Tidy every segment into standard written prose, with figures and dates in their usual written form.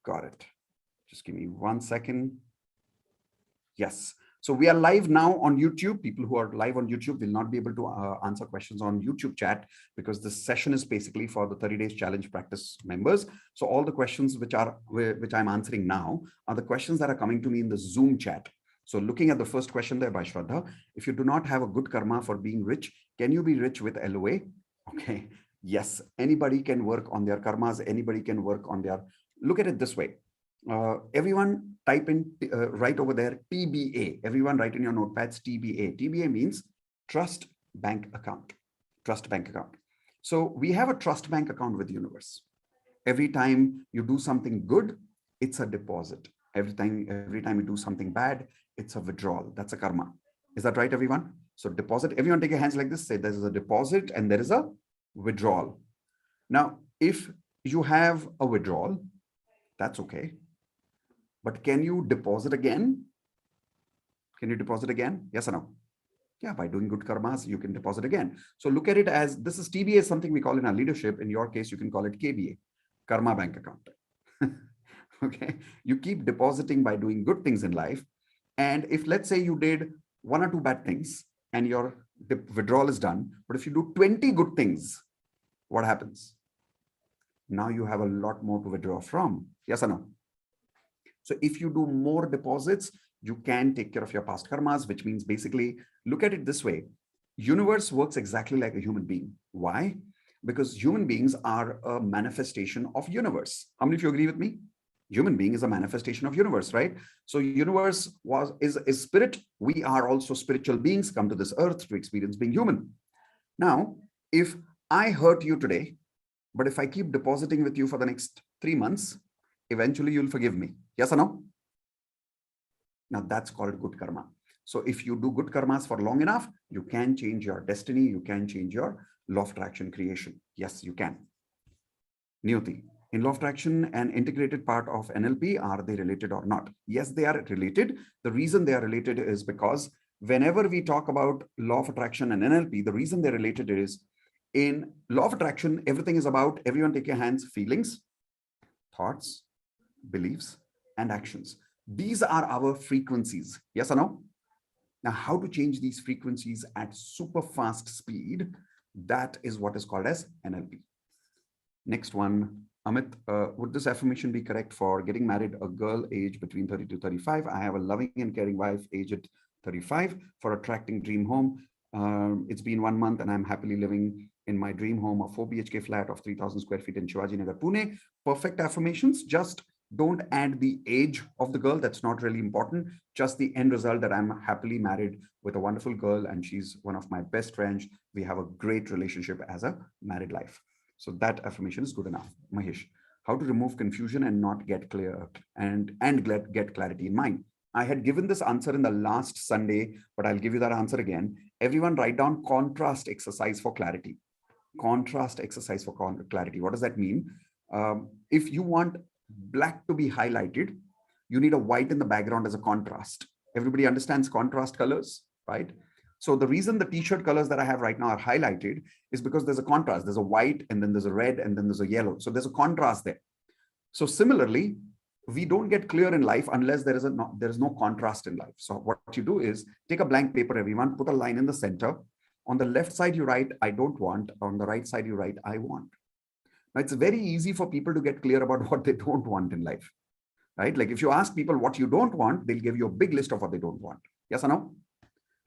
Got it. Just give me 1 second. Yes. So we are live now on YouTube. People who are live on YouTube will not be able to answer questions on YouTube chat because this session is basically for the 30 days challenge practice members. So all the questions which I'm answering now are the questions that are coming to me in the Zoom chat. So looking at the first question there by Shraddha, if you do not have a good karma for being rich, can you be rich with LOA? Okay. Yes. Anybody can work on their karmas. Anybody can work on their, look at it this way. Everyone type in right over there TBA. Everyone write in your notepads TBA. TBA means trust bank account. Trust bank account. So we have a trust bank account with the universe. Every time you do something good, it's a deposit. Every time you do something bad, it's a withdrawal. That's a karma. Is that right, everyone? So deposit. Everyone take your hands like this. Say there is a deposit and there is a withdrawal. Now, if you have a withdrawal, that's okay. But can you deposit again? Can you deposit again? Yes or no? Yeah, by doing good karmas, you can deposit again. So look at it as this is TBA, is something we call in our leadership. In your case, you can call it KBA, karma bank account. Okay. You keep depositing by doing good things in life. And if let's say you did 1 or 2 bad things and your withdrawal is done, but if you do 20 good things, what happens? Now you have a lot more to withdraw from. Yes or no? So if you do more deposits, you can take care of your past karmas, which means basically, look at it this way. Universe works exactly like a human being. Why? Because human beings are a manifestation of universe. How many of you agree with me? Human being is a manifestation of universe, right? So universe is spirit. We are also spiritual beings come to this earth to experience being human. Now, if I hurt you today, but if I keep depositing with you for the next 3 months, eventually you'll forgive me. Yes or no? Now that's called good karma. So if you do good karmas for long enough, you can change your destiny. You can change your law of attraction creation. Yes, you can. Niyati, in law of attraction, an integrated part of NLP, are they related or not? Yes, they are related. The reason they are related is because whenever we talk about law of attraction and NLP, the reason they're related is in law of attraction, everything is about, everyone take your hands, feelings, thoughts, beliefs, and actions. These are our frequencies. Yes or no? Now, how to change these frequencies at super fast speed? That is what is called as NLP. Next one, Amit, would this affirmation be correct for getting married a girl age between 30 to 35? I have a loving and caring wife aged 35 for attracting dream home. It's been 1 month and I'm happily living in my dream home, a 4 BHK flat of 3,000 square feet in Shivaji Nagar, Pune. Perfect affirmations. Just don't add the age of the girl. That's not really important. Just the end result that I'm happily married with a wonderful girl and she's one of my best friends. We have a great relationship as a married life. So that affirmation is good enough. Mahesh, how to remove confusion and not get clear and get clarity in mind. I had given this answer in the last Sunday, but I'll give you that answer again. Everyone write down contrast exercise for clarity. Contrast exercise for clarity. What does that mean? If you want black to be highlighted, you need a white in the background as a contrast. Everybody understands contrast colors, right? So the reason the t-shirt colors that I have right now are highlighted is because there's a contrast. There's a white and then there's a red and then there's a yellow. So there's a contrast there. So similarly, we don't get clear in life unless there is no contrast in life. So what you do is take a blank paper, everyone, put a line in the center. On the left side, you write, I don't want. On the right side, you write, I want. Now, it's very easy for people to get clear about what they don't want in life, right? Like if you ask people what you don't want, they'll give you a big list of what they don't want. Yes or no?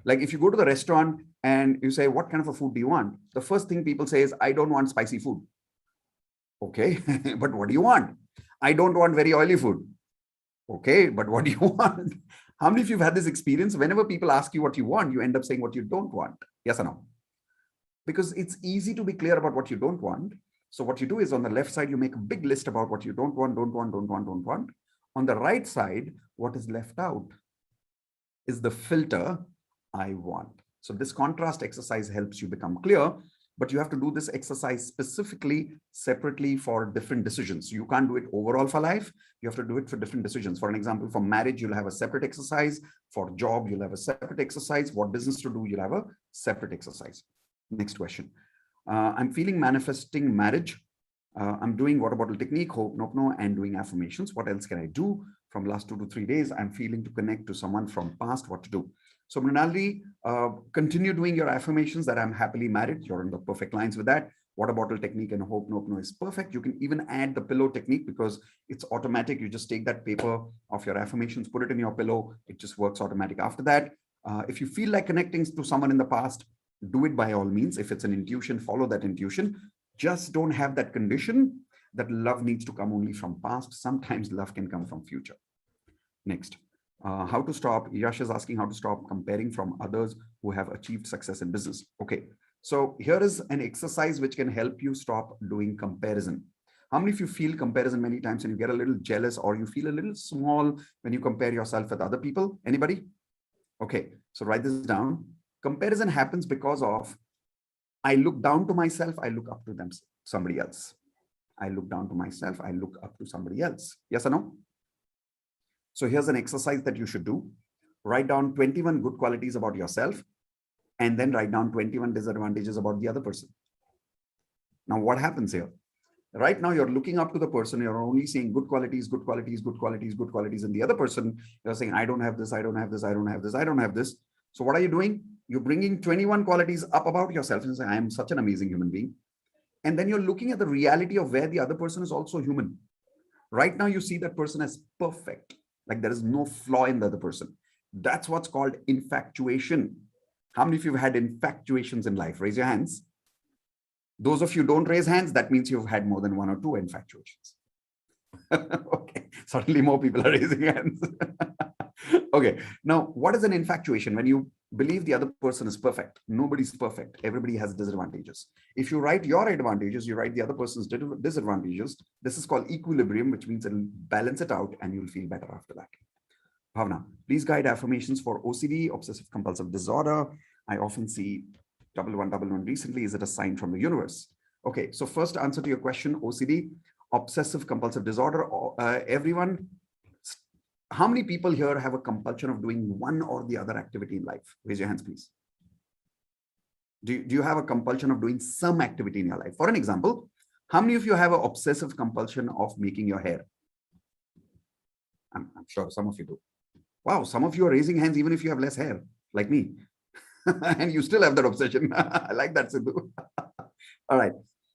Like if you go to the restaurant and you say, what kind of a food do you want? The first thing people say is, I don't want spicy food. Okay, but what do you want? I don't want very oily food. Okay, but what do you want? How many of you have had this experience? Whenever people ask you what you want, you end up saying what you don't want. Yes or no? Because it's easy to be clear about what you don't want. So what you do is on the left side, you make a big list about what you don't want, don't want, don't want, don't want. On the right side, what is left out is the filter, I want. So this contrast exercise helps you become clear, but you have to do this exercise specifically, separately for different decisions. You can't do it overall for life. You have to do it for different decisions. For an example, for marriage, you'll have a separate exercise. For job, you'll have a separate exercise. What business to do, you'll have a separate exercise. Next question. I'm feeling manifesting marriage I'm doing water bottle technique, hope, nope, no, and doing affirmations. What else can I do? From last 2 to 3 days, I'm feeling to connect to someone from past, what to do. So Mrinaldi, continue doing your affirmations that I'm happily married. You're in the perfect lines with that. Water bottle technique and hope, nope, no is perfect. You can even add the pillow technique because it's automatic. You just take that paper of your affirmations, put it in your pillow. It just works automatic after that. If you feel like connecting to someone in the past, do it by all means. If it's an intuition, follow that intuition. Just don't have that condition that love needs to come only from past. Sometimes love can come from future. Next, how to stop? Yash is asking how to stop comparing from others who have achieved success in business. Okay, so here is an exercise which can help you stop doing comparison. How many of you feel comparison many times and you get a little jealous or you feel a little small when you compare yourself with other people? Anybody? Okay, so write this down. Comparison happens because of I look down to myself, I look up to them, somebody else. I look down to myself, I look up to somebody else. Yes or no? So here's an exercise that you should do. Write down 21 good qualities about yourself and then write down 21 disadvantages about the other person. Now, what happens here? Right now, you're looking up to the person. You're only seeing good qualities, good qualities, good qualities, good qualities. And the other person, you're saying, I don't have this, I don't have this, I don't have this, I don't have this. So what are you doing? You're bringing 21 qualities up about yourself and say, I am such an amazing human being. And then you're looking at the reality of where the other person is also human. Right now, you see that person as perfect. Like there is no flaw in the other person. That's what's called infatuation. How many of you have had infatuations in life? Raise your hands. Those of you don't raise hands, that means you've had more than 1 or 2 infatuations. Okay, suddenly more people are raising hands. Okay, now what is an infatuation? When you believe the other person is perfect. Nobody's perfect. Everybody has disadvantages. If you write your advantages, you write the other person's disadvantages. This is called equilibrium, which means it'll balance it out and you'll feel better after that. Bhavna, please guide affirmations for OCD, obsessive compulsive disorder. I often see 1111 recently. Is it a sign from the universe? Okay, so first answer to your question, OCD, obsessive compulsive disorder. Everyone, how many people here have a compulsion of doing one or the other activity in life? Raise your hands, please. Do you have a compulsion of doing some activity in your life? For an example, how many of you have an obsessive compulsion of making your hair? I'm sure some of you do. Wow, some of you are raising hands even if you have less hair, like me. And you still have that obsession. I like that, Sindhu. All right.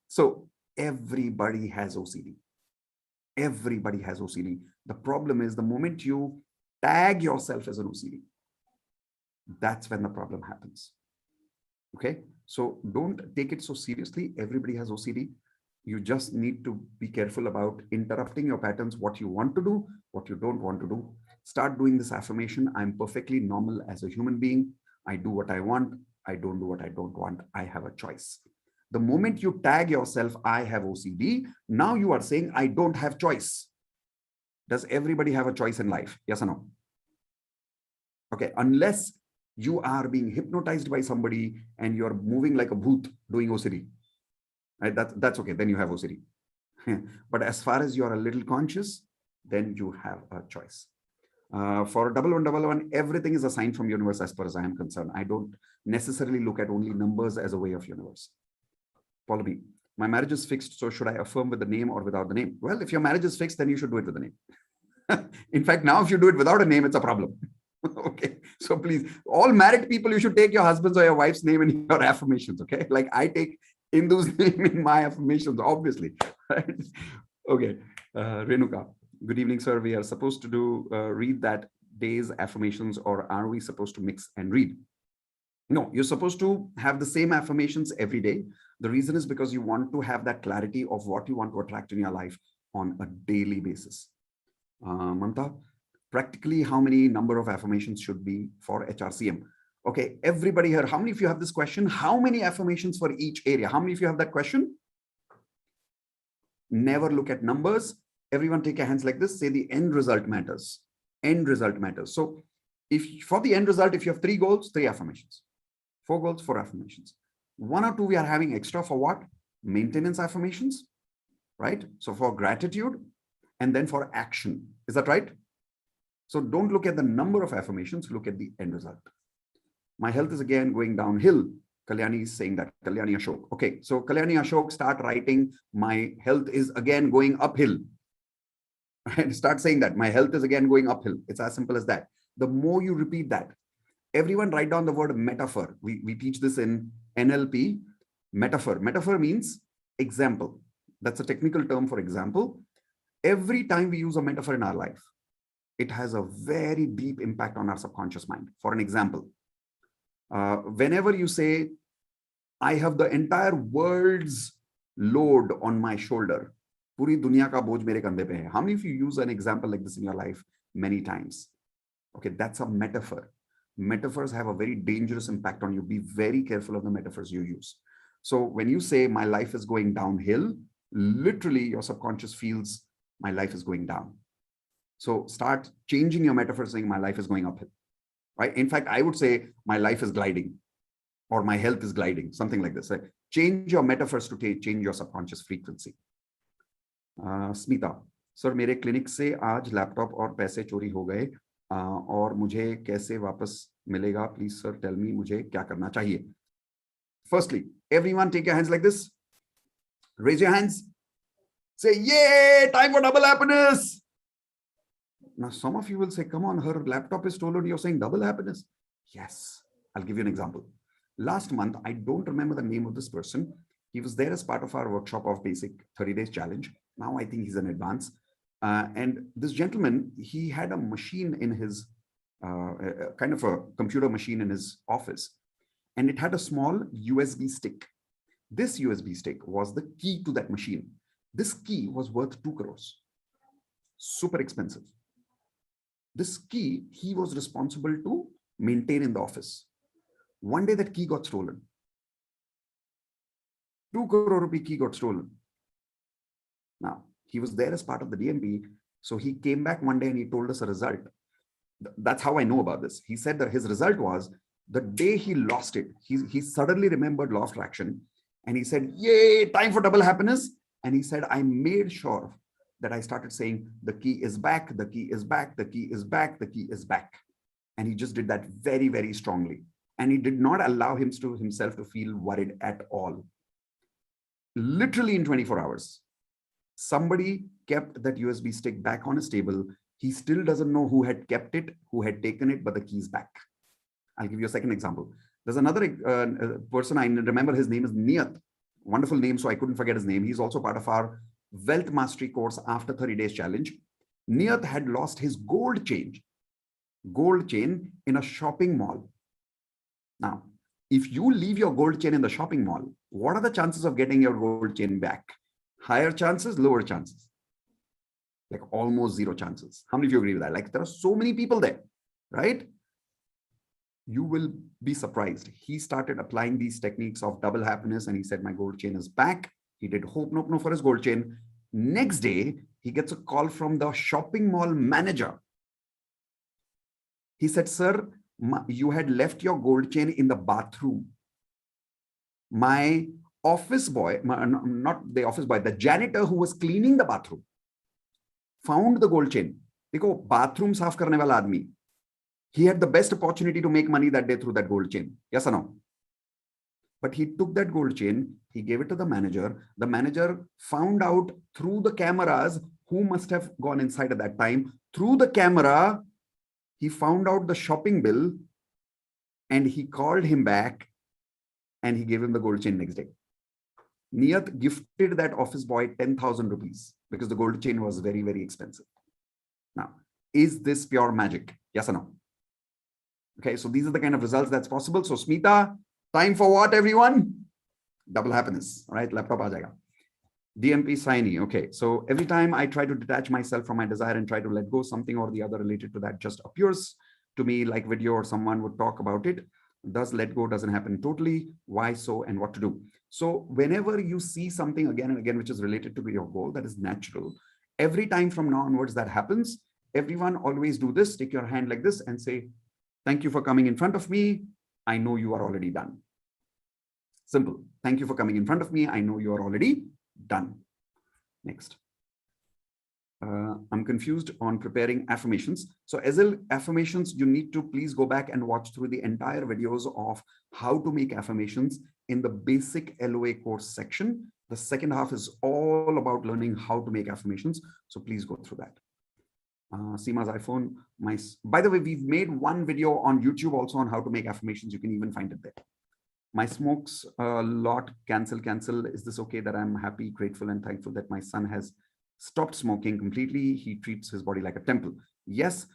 So everybody has OCD. Everybody has OCD. The problem is the moment you tag yourself as an OCD, that's when the problem happens. Okay. So don't take it so seriously. Everybody has OCD. You just need to be careful about interrupting your patterns, what you want to do, what you don't want to do. Start doing this affirmation. I'm perfectly normal as a human being. I do what I want. I don't do what I don't want. I have a choice. The moment you tag yourself, I have OCD, now you are saying, I don't have choice. Does everybody have a choice in life? Yes or no? Okay, unless you are being hypnotized by somebody and you're moving like a bhoot doing OCD, right? That's okay, then you have OCD. But as far as you're a little conscious, then you have a choice. For 1111, everything is a sign from universe as far as I am concerned. I don't necessarily look at only numbers as a way of universe. Paula B, my marriage is fixed, so should I affirm with the name or without the name? Well, if your marriage is fixed, then you should do it with the name. In fact, now if you do it without a name, it's a problem. Okay, so please, all married people, you should take your husband's or your wife's name in your affirmations. Okay, like I take Indu's name in my affirmations, obviously. Right? Okay, Renuka, good evening, sir. We are supposed to do read that day's affirmations, or are we supposed to mix and read? No, you're supposed to have the same affirmations every day. The reason is because you want to have that clarity of what you want to attract in your life on a daily basis. Manta, practically how many number of affirmations should be for HRCM? Okay, everybody here, how many of you have this question? How many affirmations for each area? How many of you have that question? Never look at numbers. Everyone take your hands like this. Say the end result matters. End result matters. So if for the end result, if you have 3 goals, 3 affirmations. 4 goals, 4 affirmations. 1 or 2 we are having extra for what? Maintenance affirmations, right? So for gratitude and then for action. Is that right? So don't look at the number of affirmations, look at the end result. My health is again going downhill. Kalyani is saying that. Kalyani Ashok. Okay, so Kalyani Ashok, start writing, my health is again going uphill. And start saying that, my health is again going uphill. It's as simple as that. The more you repeat that, everyone write down the word metaphor. We teach this in NLP. Metaphor. Metaphor means example. That's a technical term for example. Every time we use a metaphor in our life, it has a very deep impact on our subconscious mind. For an example, whenever you say, I have the entire world's load on my shoulder, puri duniya ka boj mere kandhe pe hai. How many of you use an example like this in your life many times? Okay, that's a metaphor. Metaphors have a very dangerous impact on you. Be very careful of the metaphors you use. So when you say my life is going downhill, literally your subconscious feels my life is going down. So start changing your metaphor, saying my life is going uphill, right? In fact, I would say my life is gliding or my health is gliding, something like this. Right? Change your metaphors to change your subconscious frequency. Smita, sir, मेरे clinic से आज laptop और पैसे चोरी हो गए और मुझे कैसे वापस मिलेगा? Please, sir, tell me मुझे क्या करना चाहिए? Firstly, everyone take your hands like this. Raise your hands. Say, yay, time for double happiness. Now, some of you will say, come on, her laptop is stolen. You're saying double happiness. Yes, I'll give you an example. Last month, I don't remember the name of this person. He was there as part of our workshop of basic 30 days challenge. Now I think he's an advance. And this gentleman, he had a machine in his, kind of a computer machine in his office. And it had a small USB stick. This USB stick was the key to that machine. This key was worth 2 crores. Super expensive. This key, he was responsible to maintain in the office. One day that key got stolen. 2 crore rupee key got stolen. Now, he was there as part of the DMP. So he came back one day and he told us a result. That's how I know about this. He said that his result was the day he lost it, he suddenly remembered law of attraction. And he said, yay, time for double happiness. And he said, I made sure that I started saying, the key is back, the key is back, the key is back, the key is back. And he just did that very, very strongly. And he did not allow himself to feel worried at all. Literally in 24 hours, somebody kept that USB stick back on his table. He still doesn't know who had kept it, who had taken it, but the key is back. I'll give you a second example. There's another person, I remember his name is Niyat. Wonderful name, so I couldn't forget his name. He's also part of our Wealth Mastery course after 30 days challenge. Niyat had lost his gold chain in a shopping mall. Now, if you leave your gold chain in the shopping mall, what are the chances of getting your gold chain back? Higher chances, lower chances? Like almost zero chances. How many of you agree with that? Like there are so many people there, right? You will be surprised. He started applying these techniques of double happiness and he said, my gold chain is back. He did hope no for his gold chain. Next day, he gets a call from the shopping mall manager. He said, sir, you had left your gold chain in the bathroom. My office boy, not the office boy, the janitor who was cleaning the bathroom found the gold chain. Dekho, bathroom saaf karne wala aadmi. He had the best opportunity to make money that day through that gold chain. Yes or no? But he took that gold chain, he gave it to the manager. The manager found out through the cameras who must have gone inside at that time. Through the camera, he found out the shopping bill and he called him back and he gave him the gold chain next day. Niyat gifted that office boy 10,000 rupees because the gold chain was very, very expensive. Now, is this pure magic? Yes or no? Okay, so these are the kind of results that's possible. So Smita, time for what, everyone? Double happiness. All right, laptop aa jayega. DMP Saini. Okay, so every time I try to detach myself from my desire and try to let go, something or the other related to that just appears to me like video or someone would talk about it. Thus, let go doesn't happen totally. Why so and what to do? So whenever you see something again and again, which is related to your goal, that is natural. Every time from now onwards that happens, everyone always do this. Take your hand like this and say, thank you for coming in front of me. I know you are already done. Simple. Thank you for coming in front of me. I know you are already done. Next. I'm confused on preparing affirmations. So Ezil, affirmations, you need to please go back and watch through the entire videos of how to make affirmations in the basic LOA course section. The second half is all about learning how to make affirmations. So please go through that. Seema's iPhone. By the way, we've made one video on YouTube also on how to make affirmations. You can even find it there. My smokes a lot. Cancel. Is this okay that I'm happy, grateful, and thankful that my son has stopped smoking completely? He treats his body like a temple. Yes,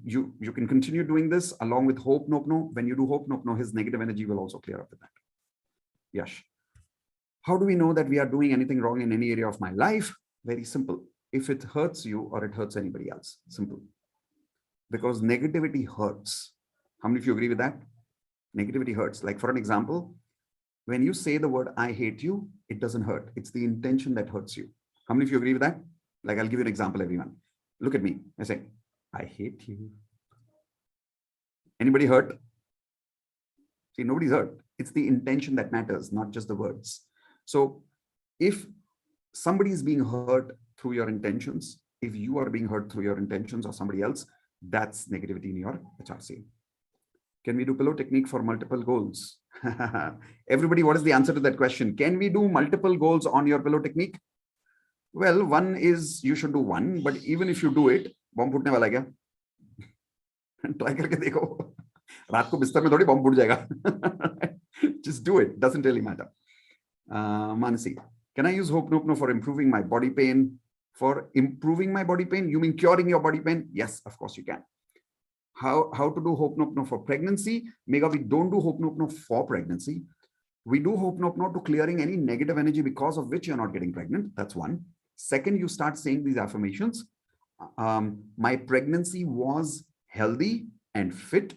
you can continue doing this along with Hope Nopno. When you do Hope Nopno, his negative energy will also clear up with that. Yash. How do we know that we are doing anything wrong in any area of my life? Very simple. If it hurts you or it hurts anybody else, simple. Because negativity hurts. How many of you agree with that? Negativity hurts. Like for an example, when you say the word I hate you, it doesn't hurt. It's the intention that hurts you. How many of you agree with that? Like I'll give you an example, everyone. Look at me. I say, I hate you. Anybody hurt? See, nobody's hurt. It's the intention that matters, not just the words. So if somebody is being hurt through your intentions, if you are being hurt through your intentions or somebody else, that's negativity in your HRC. Can we do pillow technique for multiple goals? Everybody, what is the answer to that question? Can we do multiple goals on your pillow technique? Well, one is you should do one, but even if you do it, bomb फूटने वाला क्या? Try करके देखो. रात को बिस्तर में थोड़ी bomb फूट जाएगा. Just do it. Doesn't really matter. Manasi, can I use Hope Nopno for improving my body pain? For improving my body pain? You mean curing your body pain? Yes, of course you can. How to do Hope Nopno for pregnancy? Mega, we don't do Hope Nopno for pregnancy. We do Hope Nopno to clearing any negative energy because of which you're not getting pregnant. That's one. Second, you start saying these affirmations. My pregnancy was healthy and fit,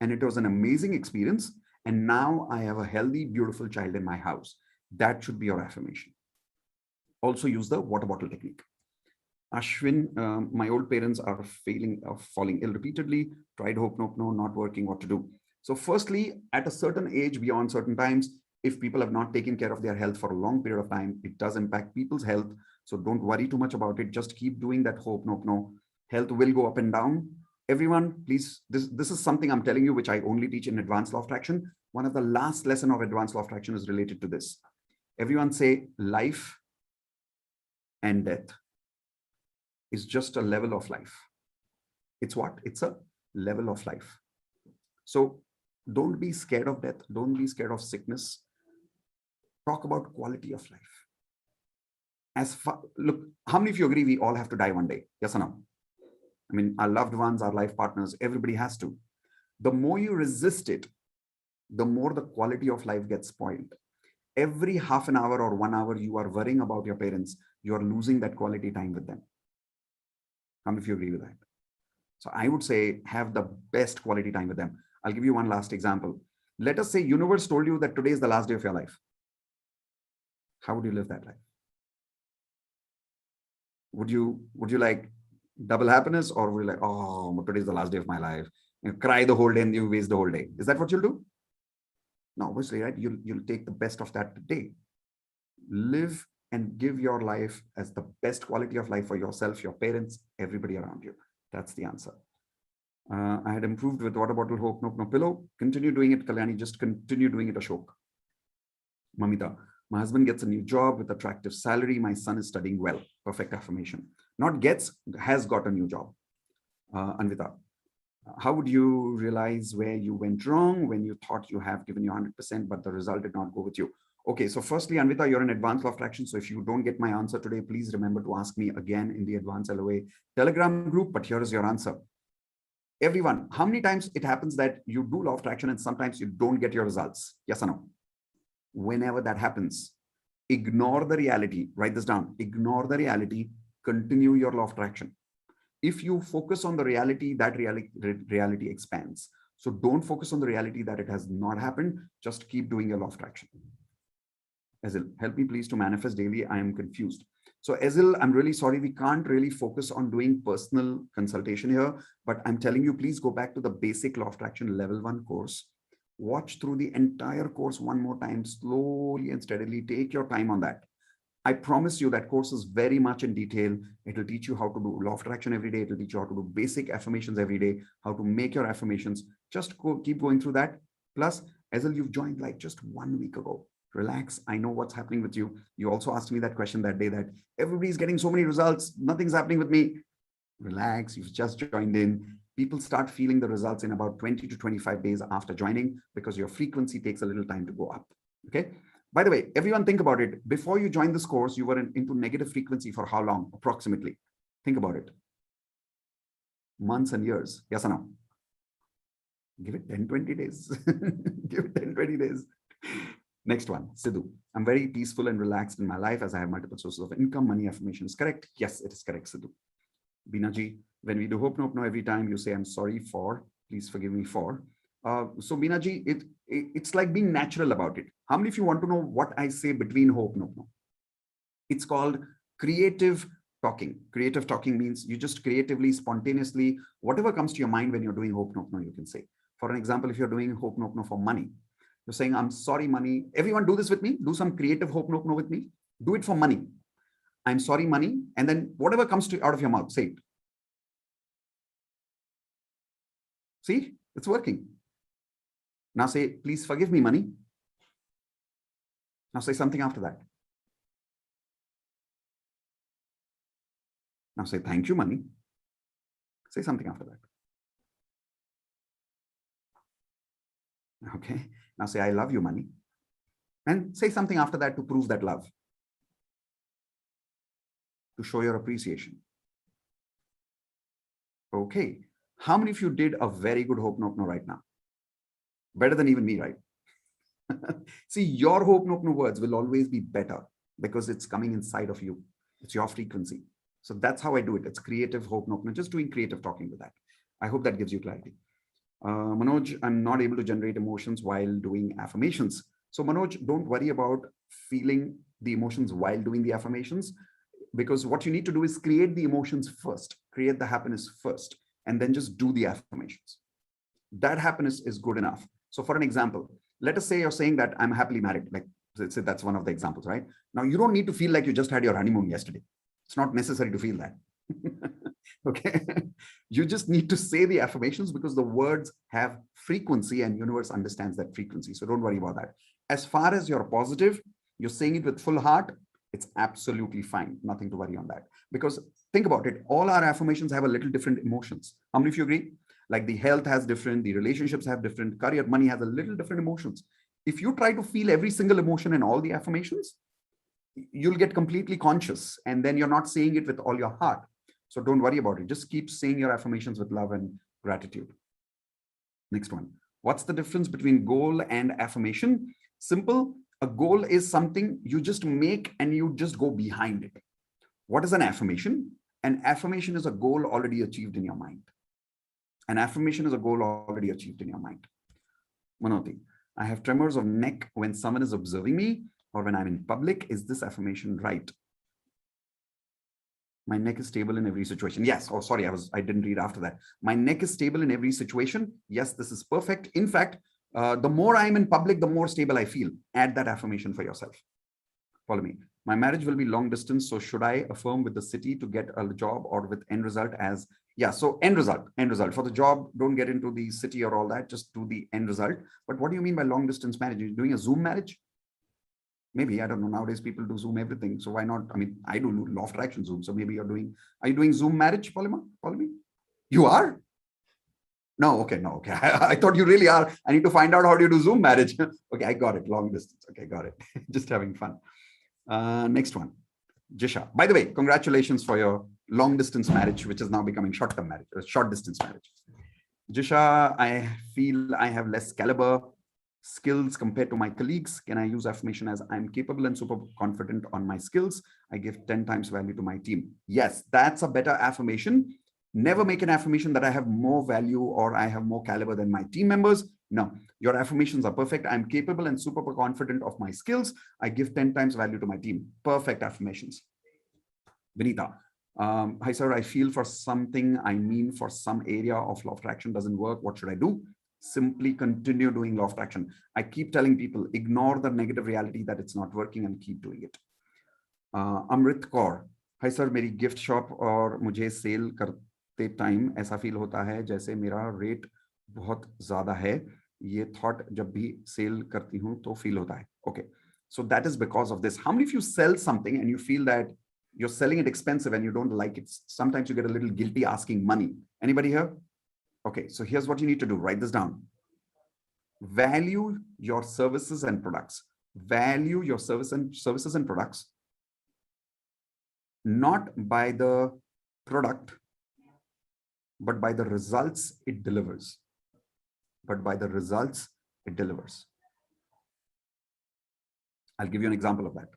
and it was an amazing experience. And now I have a healthy, beautiful child in my house. That should be your affirmation. Also use the water bottle technique. Ashwin, my old parents are falling ill repeatedly. Tried Hope Nopno, not working, what to do? So firstly, at a certain age, beyond certain times, if people have not taken care of their health for a long period of time, it does impact people's health. So don't worry too much about it. Just keep doing that Hope Nopno. Health will go up and down. Everyone, please, this is something I'm telling you, which I only teach in Advanced Law of Attraction. One of the last lesson of Advanced Law of Attraction is related to this. Everyone say life and death is just a level of life. It's what? It's a level of life. So don't be scared of death. Don't be scared of sickness. Talk about quality of life. Look, how many of you agree we all have to die one day? Yes or no? I mean, our loved ones, our life partners, everybody has to. The more you resist it, the more the quality of life gets spoiled. Every half an hour or 1 hour you are worrying about your parents, you are losing that quality time with them. How many of you agree with that? So I would say have the best quality time with them. I'll give you one last example. Let us say universe told you that today is the last day of your life. How would you live that life? Would you like double happiness, or would you like, oh, today is the last day of my life? You cry the whole day and you waste the whole day. Is that what you'll do? No, obviously, right? You'll take the best of that day. Live and give your life as the best quality of life for yourself, your parents, everybody around you. That's the answer. I had improved with water bottle, Hope Nopno pillow. Continue doing it, Kalyani. Just continue doing it, Ashok. Mamita, my husband gets a new job with attractive salary. My son is studying well. Perfect affirmation. Not gets, has got a new job. Anvita, how would you realize where you went wrong when you thought you have given you 100%, but the result did not go with you? Okay, so firstly, Anvita, you're in Advanced Law of Attraction. So if you don't get my answer today, please remember to ask me again in the Advanced LOA Telegram group. But here is your answer. Everyone, how many times it happens that you do Law of Attraction and sometimes you don't get your results? Yes or no? Whenever that happens, ignore the reality. Write this down. Ignore the reality. Continue your Law of Attraction. If you focus on the reality, that reality expands. So don't focus on the reality that it has not happened. Just keep doing your Law of Attraction. Ezil, help me please to manifest daily. I am confused. So Ezil, I'm really sorry. We can't really focus on doing personal consultation here, but I'm telling you, please go back to the basic Law of Attraction level 1 course. Watch through the entire course one more time, slowly and steadily. Take your time on that. I promise you that course is very much in detail. It will teach you how to do law of attraction every day. It will teach you how to do basic affirmations every day, how to make your affirmations. Just keep going through that. Plus, Ezel, you've joined like just 1 week ago. Relax. I know what's happening with you. You also asked me that question that day that everybody's getting so many results. Nothing's happening with me. Relax. You've just joined in. People start feeling the results in about 20 to 25 days after joining because your frequency takes a little time to go up. Okay. By the way, everyone think about it. Before you joined this course, you were into negative frequency for how long, approximately? Think about it. Months and years. Yes or no? Give it 10, 20 days. Give it 10, 20 days. Next one, Sidhu. I'm very peaceful and relaxed in my life as I have multiple sources of income. Money affirmation is correct. Yes, it is correct, Sidhu. Binaji, when we do Hope Nope No every time you say, I'm sorry for, please forgive me for. So Binaji, it's like being natural about it. How many of you want to know what I say between Hope Nope No? It's called creative talking. Creative talking means you just creatively, spontaneously, whatever comes to your mind when you're doing Hope Nope No, you can say. For an example, if you're doing Hope Nope No for money, you're saying, I'm sorry, money. Everyone do this with me. Do some creative Hope Nope No with me. Do it for money. I'm sorry, money. And then whatever comes out of your mouth, say it. See, it's working. Now say, please forgive me, money. Now say something after that. Now say, thank you, money. Say something after that. Okay. Now say, I love you, money. And say something after that to prove that love. To show your appreciation. Okay. How many of you did a very good Hope Nope No right now? Better than even me, right? See, your Hope Nope No words will always be better because it's coming inside of you. It's your frequency. So that's how I do it. It's creative Hope Nope No, just doing creative talking with that. I hope that gives you clarity. Manoj, I'm not able to generate emotions while doing affirmations. So Manoj, don't worry about feeling the emotions while doing the affirmations, because what you need to do is create the emotions first, create the happiness first, and then just do the affirmations. That happiness is good enough. So for an example, let us say you're saying that I'm happily married. Like, let's say that's one of the examples, right? Now, you don't need to feel like you just had your honeymoon yesterday. It's not necessary to feel that. Okay. You just need to say the affirmations because the words have frequency and universe understands that frequency. So don't worry about that. As far as you're positive, you're saying it with full heart, it's absolutely fine. Nothing to worry on that. Because think about it. All our affirmations have a little different emotions. How many of you agree? Like the health has different, the relationships have different, career, money has a little different emotions. If you try to feel every single emotion in all the affirmations, you'll get completely conscious and then you're not saying it with all your heart. So don't worry about it. Just keep saying your affirmations with love and gratitude. Next one. What's the difference between goal and affirmation? Simple. A goal is something you just make and you just go behind it. What is an affirmation? An affirmation is a goal already achieved in your mind. An affirmation is a goal already achieved in your mind. Manoti, I have tremors of neck when someone is observing me or when I'm in public. Is this affirmation right? My neck is stable in every situation. Yes. Oh, sorry. I didn't read after that. My neck is stable in every situation. Yes, this is perfect. In fact, the more I'm in public, the more stable I feel. Add that affirmation for yourself. Follow me. My marriage will be long distance. So should I affirm with the city to get a job or with end result as, yeah. So end result for the job. Don't get into the city or all that. Just do the end result. But what do you mean by long distance marriage? You're doing a Zoom marriage? Maybe, I don't know. Nowadays people do Zoom everything. So why not? I mean, I do law of attraction Zoom. So maybe are you doing Zoom marriage, Polima? You are? No, okay, no, okay. I thought you really are. I need to find out how do you do Zoom marriage. Okay, I got it. Long distance. Okay, got it. Just having fun. Next one. Jisha. By the way, congratulations for your long distance marriage, which is now becoming short-term marriage, short distance marriage. Jisha, I feel I have less caliber skills compared to my colleagues. Can I use affirmation as I'm capable and super confident on my skills? I give 10 times value to my team. Yes, that's a better affirmation. Never make an affirmation that I have more value or I have more caliber than my team members. No, your affirmations are perfect. I'm capable and super confident of my skills. I give 10 times value to my team. Perfect affirmations. Vinita. Hi, sir. I feel for something. I mean, for some area of law of attraction doesn't work. What should I do? Simply continue doing law of attraction. I keep telling people, ignore the negative reality that it's not working and keep doing it. Amrit Kaur, hi sir, मेरी gift shop और मुझे cell करते time ऐसा feel होता है जैसे मेरा rate बहुत ज्यादा है, ये थॉट जब भी सेल करती हूँ तो फील होता है. Okay, so that is because of this. How many of you sell something and you feel that you're selling it expensive and you don't like it? Sometimes you get a little guilty asking money. Anybody here? Okay, so here's what you need to do. Write this down. Value your services and products. Value your services and products, not by the product, but by the results it delivers. But by the results it delivers. I'll give you an example of that.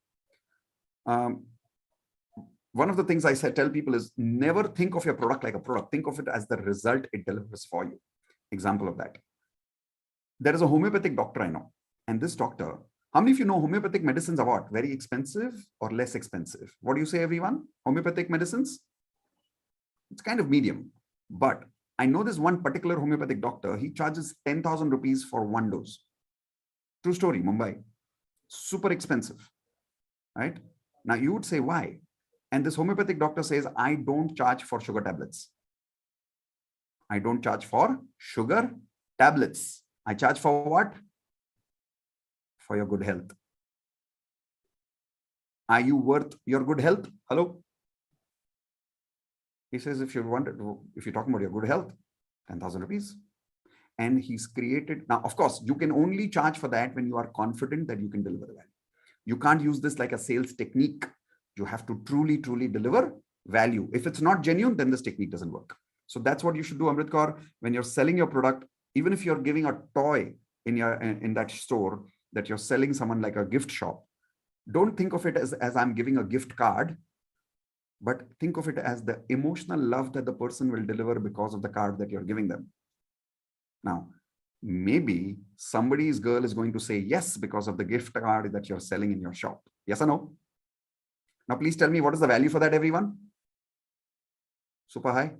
One of the things I tell people is never think of your product like a product. Think of it as the result it delivers for you. Example of that. There is a homeopathic doctor I know. And this doctor, how many of you know homeopathic medicines are what? Very expensive or less expensive? What do you say, everyone? Homeopathic medicines? It's kind of medium. But I know this one particular homeopathic doctor, he charges 10,000 rupees for one dose. True story, Mumbai. Super expensive, right? Now you would say, why? And this homeopathic doctor says, I don't charge for sugar tablets. I don't charge for sugar tablets. I charge for what? For your good health. Are you worth your good health? Hello? He says, if you're talking about your good health, 10,000 rupees. And he's created, now, of course, you can only charge for that when you are confident that you can deliver the value. You can't use this like a sales technique. You have to truly, truly deliver value. If it's not genuine, then this technique doesn't work. So that's what you should do, Amrit Kaur. When you're selling your product, even if you're giving a toy in that store that you're selling someone like a gift shop, don't think of it as I'm giving a gift card, but think of it as the emotional love that the person will deliver because of the card that you're giving them. Now, maybe somebody's girl is going to say yes because of the gift card that you're selling in your shop. Yes or no? Now, please tell me, what is the value for that, everyone? Super high,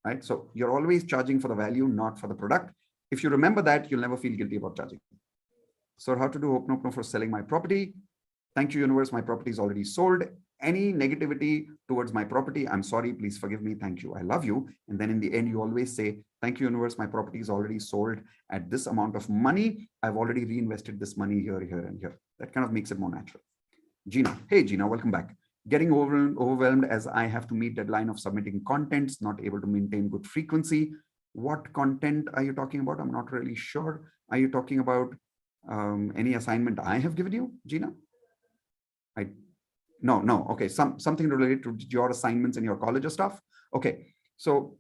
right? So you're always charging for the value, not for the product. If you remember that, you'll never feel guilty about charging. So how to do Ho'oponopono for selling my property? Thank you, universe. My property is already sold. Any negativity towards my property, I'm sorry, please forgive me. Thank you. I love you. And then in the end, you always say, thank you, universe. My property is already sold at this amount of money. I've already reinvested this money here, here, and here. That kind of makes it more natural. Gina. Hey, Gina, welcome back. Getting overwhelmed as I have to meet deadline of submitting contents, not able to maintain good frequency. What content are you talking about? I'm not really sure. Are you talking about any assignment I have given you, Gina? No. Okay, something related to your assignments in your college or stuff. Okay, so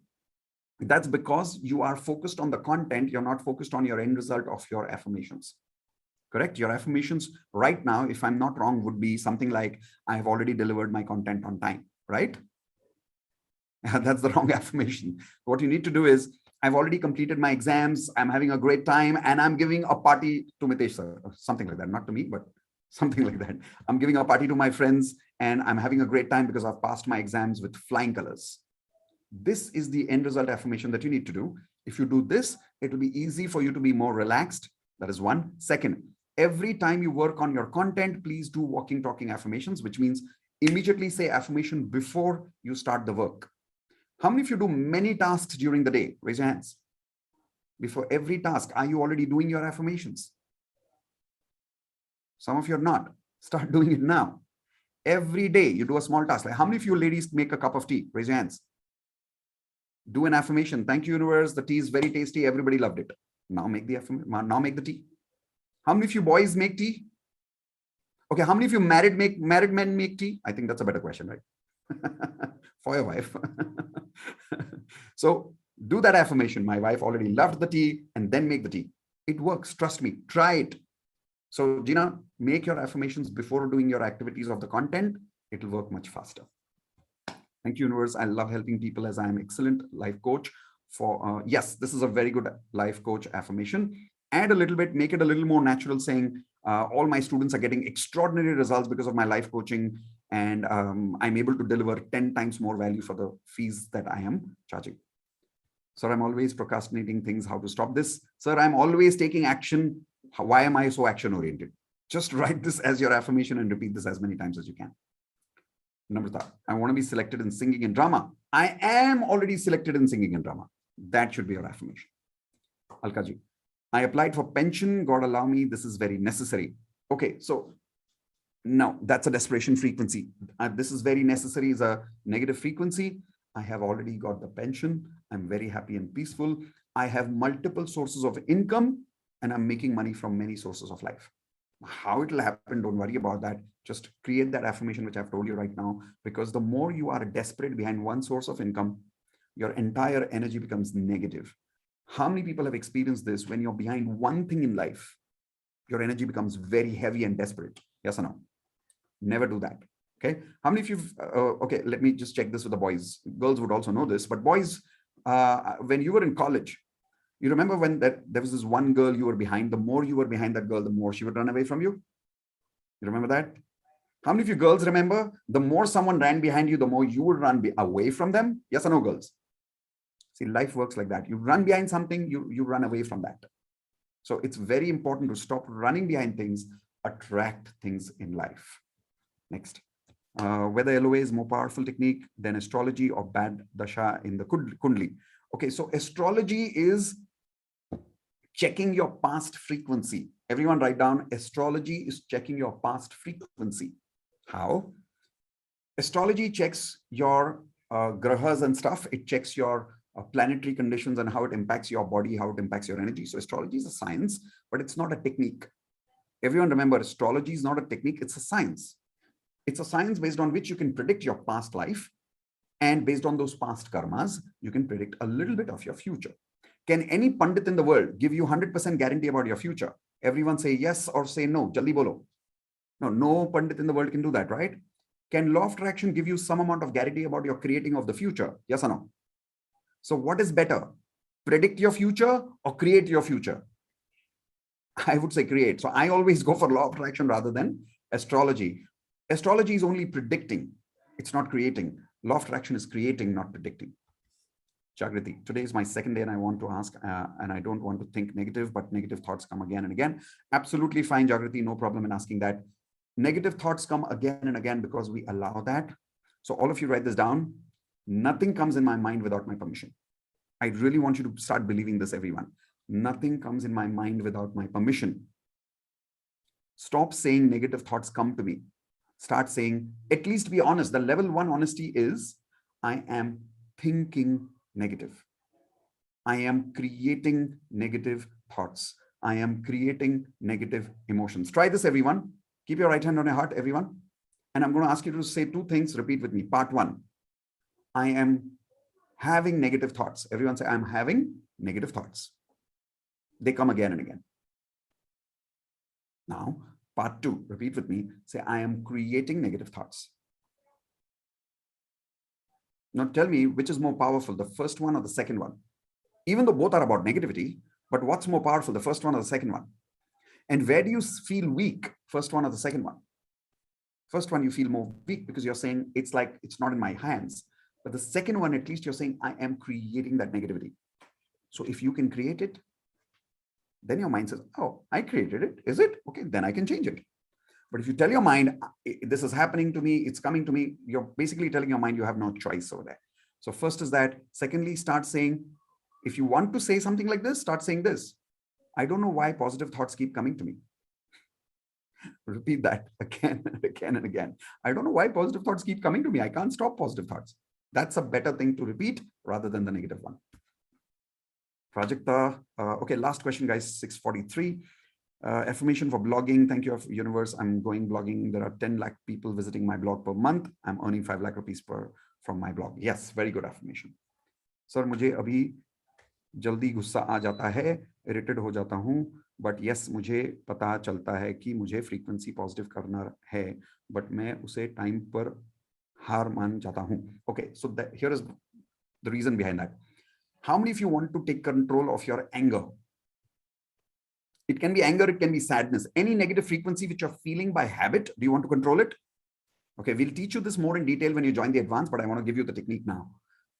that's because you are focused on the content. You're not focused on your end result of your affirmations. Correct? Your affirmations right now, if I'm not wrong, would be something like, I have already delivered my content on time, right? That's the wrong affirmation. What you need to do is, I've already completed my exams, I'm having a great time, and I'm giving a party to Mitesh sir, something like that. Not to me, but something like that. I'm giving a party to my friends, and I'm having a great time because I've passed my exams with flying colors. This is the end result affirmation that you need to do. If you do this, it will be easy for you to be more relaxed. That is one. Second, every time you work on your content, please do walking, talking affirmations, which means immediately say affirmation before you start the work. How many of you do many tasks during the day? Raise your hands. Before every task, are you already doing your affirmations? Some of you are not. Start doing it now. Every day you do a small task. Like, how many of you ladies make a cup of tea? Raise your hands. Do an affirmation. Thank you, universe. The tea is very tasty. Everybody loved it. Now make the affirmation. Now make the tea. How many of you boys make tea? Okay, how many of you married men make tea? I think that's a better question, right? For your wife. So do that affirmation. My wife already loved the tea, and then make the tea. It works. Trust me. Try it. So Gina, make your affirmations before doing your activities of the content. It will work much faster. Thank you, universe. I love helping people as I am excellent life coach. For yes, this is a very good life coach affirmation. Add a little bit, make it a little more natural, saying all my students are getting extraordinary results because of my life coaching, and I'm able to deliver 10 times more value for the fees that I am charging. Sir, I'm always procrastinating things. How to stop this? Sir, I'm always taking action. Why am I so action oriented? Just write this as your affirmation and repeat this as many times as you can. Namrata, I want to be selected in singing and drama. I am already selected in singing and drama. That should be your affirmation. Alkaji, I applied for pension. God allow me. This is very necessary. Okay, so no, that's a desperation frequency. This is very necessary is a negative frequency. I have already got the pension. I'm very happy and peaceful. I have multiple sources of income and I'm making money from many sources of life. How it will happen, don't worry about that. Just create that affirmation, which I've told you right now, because the more you are desperate behind one source of income, your entire energy becomes negative. How many people have experienced this? When you're behind one thing in life, your energy becomes very heavy and desperate. Yes or no? Never do that. Okay. How many of you, okay, let me just check this with the boys. Girls would also know this, but boys, when you were in college, you remember when there was this one girl you were behind, the more you were behind that girl, the more she would run away from you. You remember that? How many of you girls remember the more someone ran behind you, the more you would run away from them? Yes or no, girls? See, life works like that. You run behind something, you run away from that. So it's very important to stop running behind things, attract things in life. Next, whether LOA is more powerful technique than astrology or bad dasha in the kundli. Okay, so astrology is checking your past frequency. Everyone write down, astrology is checking your past frequency. How? Astrology checks your grahas and stuff. It checks your planetary conditions and how it impacts your body, how it impacts your energy. So astrology is a science, but it's not a technique. Everyone remember, astrology is not a technique, it's a science. It's a science based on which you can predict your past life. And based on those past karmas, you can predict a little bit of your future. Can any Pandit in the world give you 100% guarantee about your future? Everyone say yes or say no. Jaldi bolo. No Pandit in the world can do that, right? Can law of attraction give you some amount of guarantee about your creating of the future? Yes or no? So what is better? Predict your future or create your future? I would say create. So I always go for law of attraction rather than astrology. Astrology is only predicting. It's not creating. Law of attraction is creating, not predicting. Jagriti, today is my second day and I want to ask, and I don't want to think negative, but negative thoughts come again and again. Absolutely fine, Jagriti, no problem in asking that. Negative thoughts come again and again because we allow that. So all of you write this down. Nothing comes in my mind without my permission. I really want you to start believing this, everyone. Nothing comes in my mind without my permission. Stop saying negative thoughts come to me. Start saying, at least be honest. The level 1 honesty is, I am thinking negative. I am creating negative thoughts. I am creating negative emotions. Try this, everyone. Keep your right hand on your heart, everyone. And I'm going to ask you to say 2 things. Repeat with me. Part 1. I am having negative thoughts. Everyone say, I'm having negative thoughts. They come again and again. Now, part 2, repeat with me. Say, I am creating negative thoughts. Now tell me, which is more powerful, the first one or the second one? Even though both are about negativity, but what's more powerful, the first one or the second one? And where do you feel weak, first one or the second one? First one, you feel more weak because you're saying, it's like, it's not in my hands. But the second one, at least you're saying, I am creating that negativity. So if you can create it, then your mind says, oh, I created it. Is it? Okay, then I can change it. But if you tell your mind, this is happening to me, it's coming to me, you're basically telling your mind you have no choice over there. So first is that. Secondly, start saying, if you want to say something like this, start saying this. I don't know why positive thoughts keep coming to me. Repeat that again and again and again. I don't know why positive thoughts keep coming to me. I can't stop positive thoughts. That's a better thing to repeat rather than the negative one. Prajakta, okay, last question, guys, 6:43. Affirmation for blogging. Thank you, universe. I'm going blogging. There are 10 lakh people visiting my blog per month. I'm earning 5 lakh rupees from my blog. Yes, very good affirmation. Sir, मुझे अभी जल्दी गुस्सा आ जाता है, aerated हो जाता हूँ, but yes मुझे पता चलता है कि मुझे फ्रीक्वेंसी पॉजिटिव करना है, बट मैं उसे टाइम पर हार मान जाता हूँ. Okay, so here is the reason behind that. How many of you want to take control of your anger? It can be anger, it can be sadness. Any negative frequency which you're feeling by habit, do you want to control it? Okay, we'll teach you this more in detail when you join the advance, but I want to give you the technique now.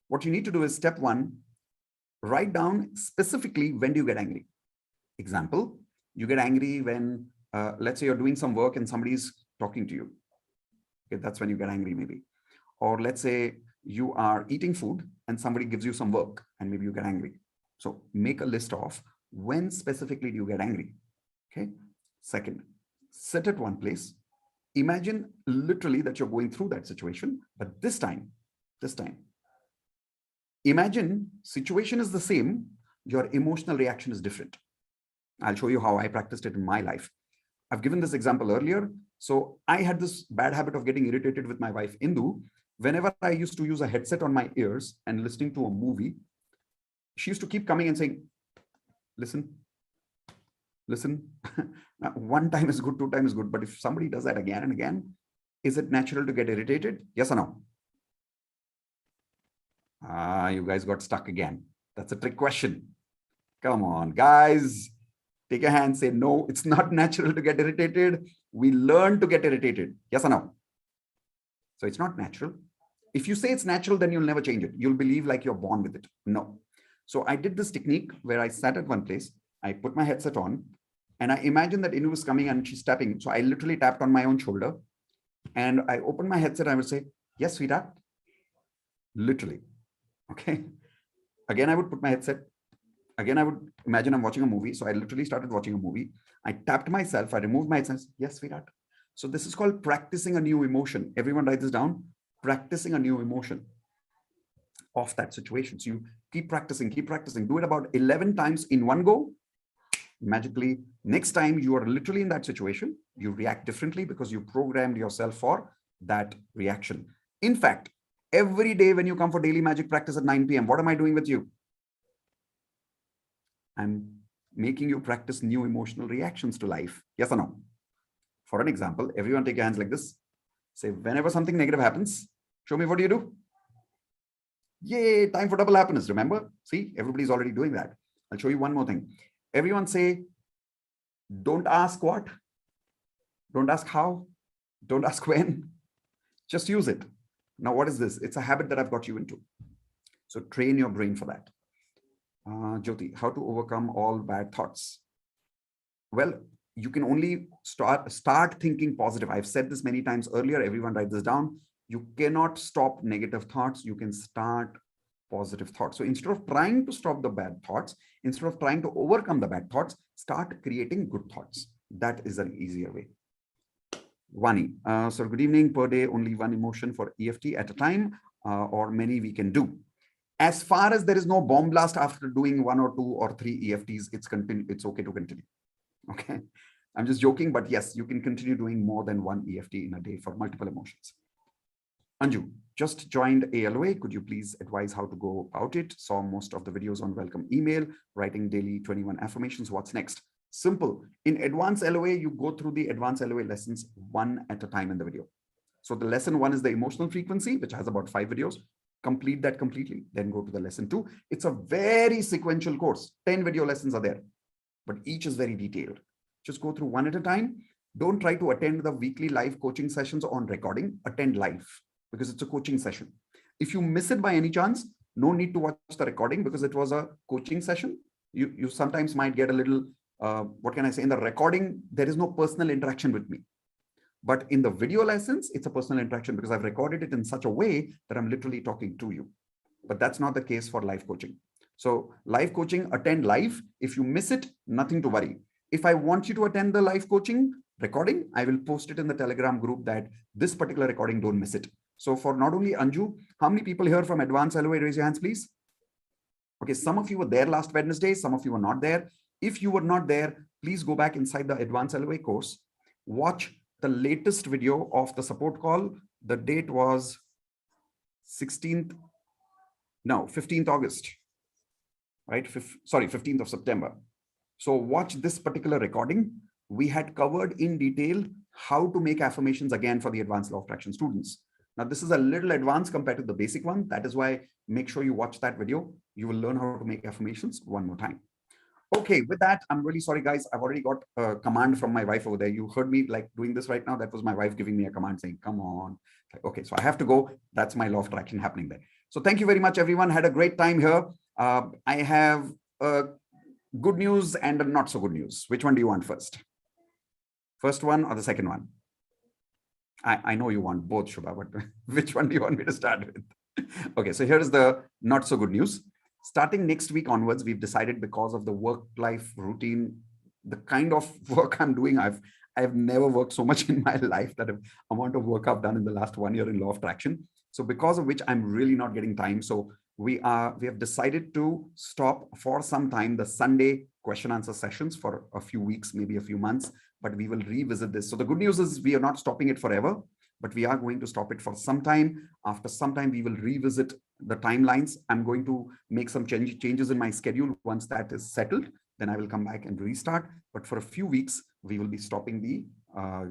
What you need to do is step 1, write down specifically when do you get angry. Example, you get angry when, let's say you're doing some work and somebody's talking to you. Okay, that's when you get angry maybe. Or let's say you are eating food and somebody gives you some work and maybe you get angry. So make a list of when specifically do you get angry. Okay. Second, sit at one place. Imagine literally that you're going through that situation, but this time, imagine situation is the same, your emotional reaction is different. I'll show you how I practiced it in my life. I've given this example earlier. So I had this bad habit of getting irritated with my wife, Indu. Whenever I used to use a headset on my ears and listening to a movie, she used to keep coming and saying, listen. Now, one time is good, two times is good. But if somebody does that again and again, is it natural to get irritated? Yes or no? You guys got stuck again. That's a trick question. Come on, guys. Take a hand, say, no, it's not natural to get irritated. We learn to get irritated. Yes or no? So it's not natural. If you say it's natural, then you'll never change it. You'll believe like you're born with it. No. So I did this technique where I sat at one place, I put my headset on, and I imagined that Indu was coming and she's tapping. So I literally tapped on my own shoulder and I opened my headset and I would say, yes, sweetheart. Literally. Okay. Again, I would put my headset. Again, I would imagine I'm watching a movie. So I literally started watching a movie. I tapped myself. I removed my headset. Yes, sweetheart. So this is called practicing a new emotion. Everyone write this down. Practicing a new emotion of that situation. So you keep practicing. Do it about 11 times in one go. Magically, next time you are literally in that situation, you react differently because you programmed yourself for that reaction. In fact, every day when you come for daily magic practice at 9 p.m., what am I doing with you? I'm making you practice new emotional reactions to life. Yes or no? For an example, everyone take your hands like this. Say, whenever something negative happens, show me what do you do? Yay, time for double happiness. Remember? See, everybody's already doing that. I'll show you one more thing. Everyone say, don't ask what, don't ask how, don't ask when, just use it. Now, what is this? It's a habit that I've got you into. So train your brain for that. Jyoti, how to overcome all bad thoughts? Well, you can only start thinking positive. I've said this many times earlier. Everyone write this down. You cannot stop negative thoughts. You can start positive thoughts. So instead of trying to stop the bad thoughts, instead of trying to overcome the bad thoughts, start creating good thoughts. That is an easier way. Vani, so good evening. Per day, only one emotion for EFT at a time, or many we can do. As far as there is no bomb blast after doing 1 or 2 or 3 EFTs, it's okay to continue. Okay, I'm just joking, but yes, you can continue doing more than 1 EFT in a day for multiple emotions. Anju, just joined ALOA. Could you please advise how to go about it? Saw most of the videos on welcome email, writing daily 21 affirmations. What's next? Simple. In advanced LOA, you go through the advanced LOA lessons one at a time in the video. So the lesson 1 is the emotional frequency, which has about 5 videos. Complete that completely. Then go to the lesson 2. It's a very sequential course. 10 video lessons are there, but each is very detailed. Just go through one at a time. Don't try to attend the weekly live coaching sessions on recording. Attend live, because it's a coaching session. If you miss it by any chance, no need to watch the recording because it was a coaching session. You sometimes might get a little, what can I say? In the recording, there is no personal interaction with me. But in the video lessons, it's a personal interaction because I've recorded it in such a way that I'm literally talking to you. But that's not the case for live coaching. So live coaching, attend live. If you miss it, nothing to worry. If I want you to attend the live coaching recording, I will post it in the Telegram group that this particular recording, don't miss it. So for not only Anju, how many people here from Advanced LOA? Raise your hands, please. Okay, some of you were there last Wednesday, some of you were not there. If you were not there, please go back inside the Advanced LOA course. Watch the latest video of the support call. The date was 15th August, right? 15th of September. So watch this particular recording. We had covered in detail how to make affirmations again for the advanced law of attraction students. Now, this is a little advanced compared to the basic one. That is why make sure you watch that video. You will learn how to make affirmations one more time. Okay, with that, I'm really sorry, guys. I've already got a command from my wife over there. You heard me like doing this right now. That was my wife giving me a command saying, come on. Okay, so I have to go. That's my law of attraction happening there. So thank you very much, everyone. Had a great time here. I have good news and a not so good news. Which one do you want first? First one or the second one? I know you want both, Shubha, but which one do you want me to start with? Okay, so here's the not so good news. Starting next week onwards, we've decided, because of the work-life routine, the kind of work I'm doing, I've never worked so much in my life, that amount of work I've done in the last 1 year in law of attraction. So because of which I'm really not getting time. So we have decided to stop for some time the Sunday question answer sessions for a few weeks, maybe a few months, but we will revisit this. So the good news is we are not stopping it forever, but we are going to stop it for some time. After some time, we will revisit the timelines. I'm going to make some changes in my schedule. Once that is settled, then I will come back and restart. But for a few weeks, we will be stopping the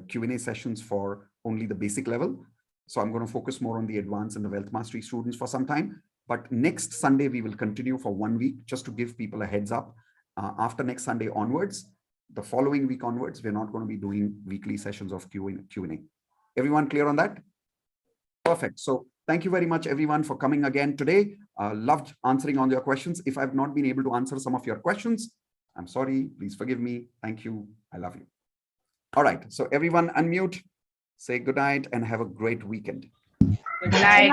Q&A sessions for only the basic level. So I'm going to focus more on the advanced and the wealth mastery students for some time. But next Sunday, we will continue for 1 week, just to give people a heads up. After next Sunday onwards, the following week onwards, we're not going to be doing weekly sessions of Q&A. Everyone clear on that? Perfect. So thank you very much, everyone, for coming again today. Loved answering all your questions. If I've not been able to answer some of your questions, I'm sorry. Please forgive me. Thank you. I love you. All right. So everyone unmute, say good night, and have a great weekend. Good night.